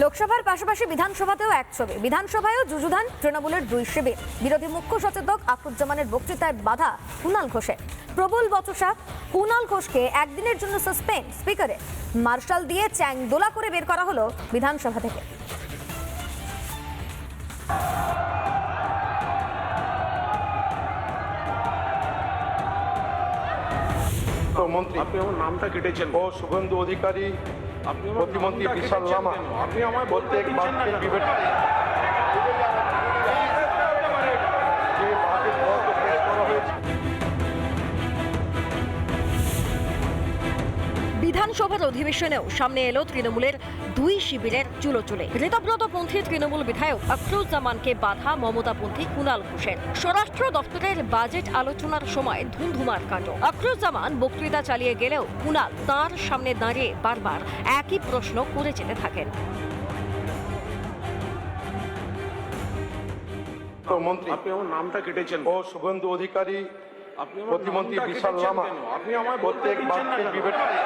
লোকসভার পাশাপাশি বিধানসভাতেও এক ছবি। বিধানসভায়ও যুযুধান তৃণমূলের দুই শিবির। বিরোধী মুখ্য সচেতক আখরুজ্জামানের বক্তৃতায় বাধা কুণাল ঘোষের। প্রবল বচসা কুণাল ঘোষকে একদিনের জন্য সাসপেন্ড। স্পিকারে মার্শাল দিয়ে চ্যাংদোলা করে বের করা হলো বিধানসভা থেকে। মন্ত্রী আপনি আমার নামটা কেটেছেন ও শুভেন্দু অধিকারী, আপনি আমার প্রতিমন্ত্রী নামটা বিশাল কেটেছেন লামা, কেন? আপনি আমায় বলতে প্রত্যেক দিচ্ছেন না বাক্যে কেন? বিবেচনা যে বাকি তর্ক পেশ করা হয়েছে। বিধানসভার অধিবেশনেও সামনে এলো তৃণমূলের দুই শিবিরের চুলোচুলে। ঋতব্রতপন্থী তৃণমূল বিধায়ক আখরুজ্জামানকে বাধা মমতাপন্থী কুণাল ঘোষের। স্বরাষ্ট্র দপ্তরের বাজেট আলোচনার সময় ধুমধুমার কাণ্ড। আখরুজ্জামান বক্তৃতা চালিয়ে গেলেও কুণাল তাঁর সামনে দাঁড়িয়ে বারবার একই প্রশ্ন করে যেতে থাকেন। মন্ত্রী আপনি আমার নামটা কেটেছেন ও শুভেন্দু অধিকারী, আপনি আমার প্রতিমন্ত্রী নামটা বিশাল কেটেছেন লামা, কেন? আপনি আমায় বলতে প্রত্যেক দিচ্ছেন না বাক্যে কেন? বিবেচনা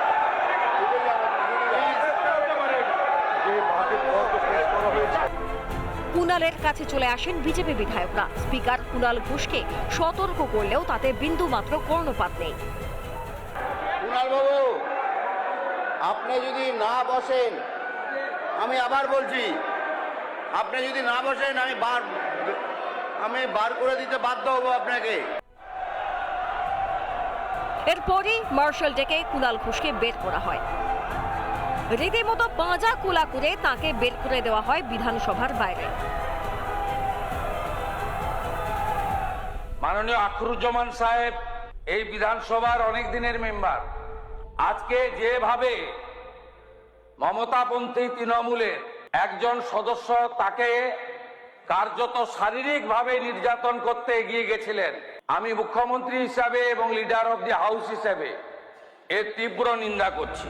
যে বাকি তর্ক পেশ করা হয়েছে। কুণালের কাছে চলে আসেন বিজেপি বিধায়করা। স্পিকার কুণাল ঘোষকে সতর্ক করলেও তাতে বিন্দু মাত্র কর্ণপাত নেই। কুণাল বাবু, আপনি যদি না বসেন, আমি আবার বলছি, আপনি যদি না বসেন আমি বার করে দিতে বাধ্য হব আপনাকে। এরপরই মার্শাল ডেকে কুণাল ঘোষকে বের করা হয়। রীতিমতো পাঁজা কুলা করে তাকে বের করে দেওয়া হয় বিধানসভার বাইরে। মাননীয় আখরুজ্জামান সাহেব এই বিধানসভার অনেক দিনের মেম্বার। আজকে যেভাবে মমতাপন্থী তৃণমূলের একজন সদস্য তাকে কার্যত শারীরিকভাবে নির্যাতন করতে এগিয়ে গেছিলেন, আমি মুখ্যমন্ত্রী হিসাবে এবং লিডার অব দি হাউস হিসাবে এর তীব্র নিন্দা করছি।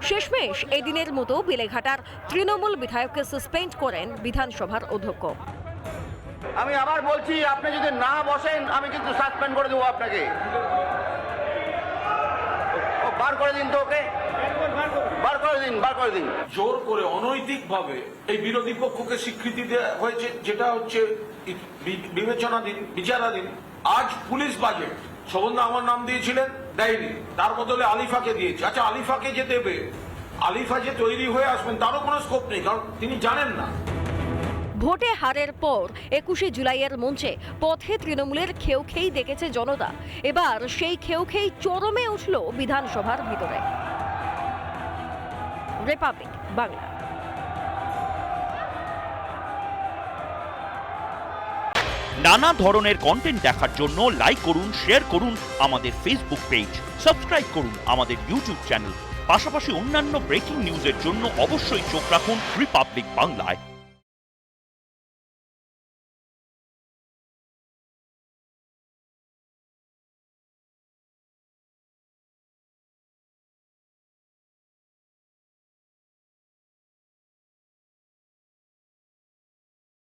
শেষমেশ এই দিনের মতো বেলেঘাটার তৃণমূল বিধায়ককে সাসপেন্ড করেন বিধানসভার অধ্যক্ষ। আমি আবার বলছি, আপনি যদি না বসেন আমি কিন্তু সাসপেন্ড করে দেবো আপনাকে। বার করে দিন তো ওকে, বার করে দিন। জোর করে অনৈতিকভাবে এই বিরোধী পক্ষকে স্বীকৃতি দেওয়া হয়েছে, যেটা হচ্ছে বিবেচনাধীন, বিচারাধীন। আজ পুলিশ বাজেট শোভনদা আমার নাম দিয়েছিলেন, দেয়নি, তার বদলে আলিফাকে দিয়েছে। আচ্ছা, আলিফাকে যে দেবে, আলিফা যে তৈরি হয়ে আসবেন তারও কোনো স্কোপ নেই, কারণ তিনি জানেন না। ভোটে হারের পর 21শে জুলাইয়ের মঞ্চে পথে তৃণমূলের খেউ খেই দেখেছে জনতা। এবার সেই খেউ খেই চরমে উঠল বিধানসভার ভিতরে। রিপাবলিক বাংলা। নানা ধরনের কন্টেন্ট দেখার জন্য লাইক করুন, শেয়ার করুন আমাদের ফেসবুক পেজ, সাবস্ক্রাইব করুন আমাদের ইউটিউব চ্যানেল। পাশাপাশি অন্যান্য ব্রেকিং নিউজের জন্য অবশ্যই চোখ রাখুন রিপাবলিক বাংলায়।